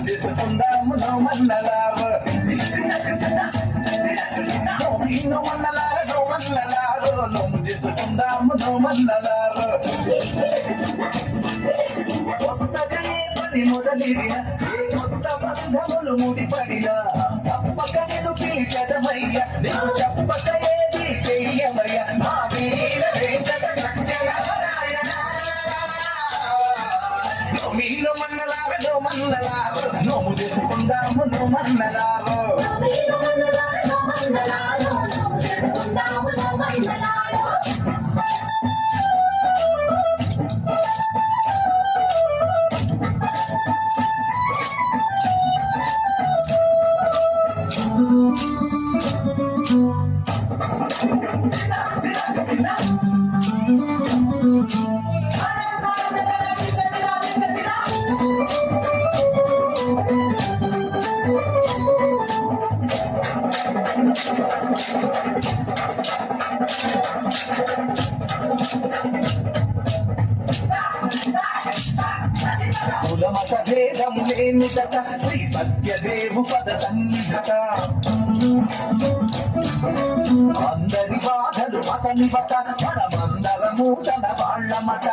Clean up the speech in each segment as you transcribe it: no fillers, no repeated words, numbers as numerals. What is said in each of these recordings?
చేసుకుందాము నో మన్నలారు నోము చేసుకుందాము నో మన్నలారు కొత్తగా ఏ పని మొదలిన ఏ కొత్త బంధములు ముడిపడిన తప్పక నేను పిలిచదమయ్య నేను చెప్పక ఏది చెయ్యమయ్య మా వీర వెంకట సత్యనారాయణ మీలో మన్నలారు నో మన్నలారు నోము చేసుకుందాము నో మన్నలారు కులమత భేదం లేని కథ శ్రీ సత్యదేవు పద సన్నిధత అందరి బాధలు అసనివట మనమందరము తన వాళ్ళమట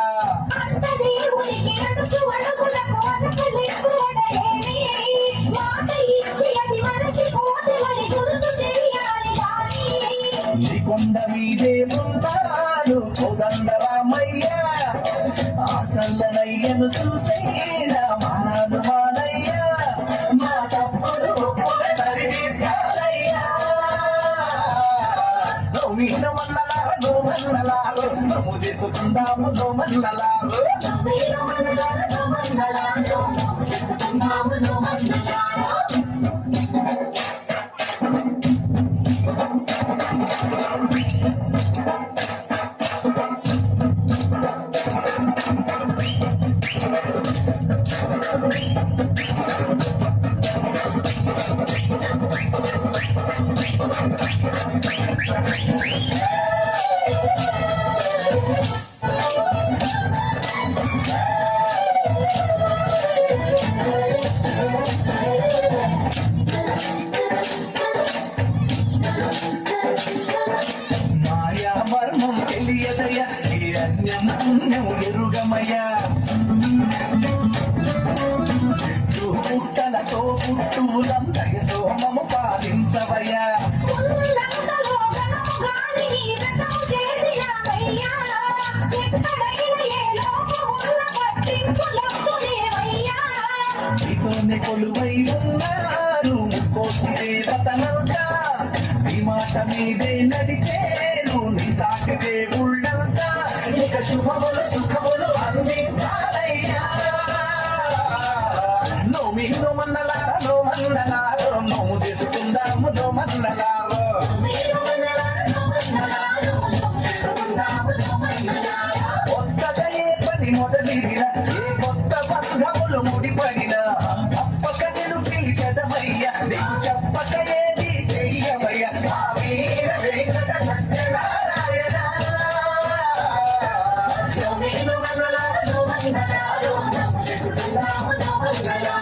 కొండ మీదే ఉంటాడు కోదండరామయ్య ఆసల్లనయ్యను చూసైనా మాను మానయ్య మా తప్పుడు నోమీను మన్నలారు నోము చేసుకుందాము నో మన్నలారు మాయా మర్మం తెలియదయ హిరణ్యము ఎరుగమయ పుట్టలతో పుట్టులందరితో మము పాలించవయ్యా కొలువై ఉన్నారు కోసి దేవతలంతా ఈ మాట మీదే నడిచేను నీ సాటి దేవుళ్ళంతా ఇక శుభములు సుఖములు అందించాలయ్యా నోమీను మన్నలారు నోము చేసుకుందాము నో మన్నలారు కొత్తగా ఏ పని మొదలిన ఏ కొత్త బంధములు ముడిపడిన తప్పక నేను పిలిచదమయ్య నేను చెప్పక ఏది చెయ్యమయ్య ఆ వీర వెంకట సత్యనారాయణ నోమీను మన్నలారు నోము చేసుకుందాము నో మన్నలారు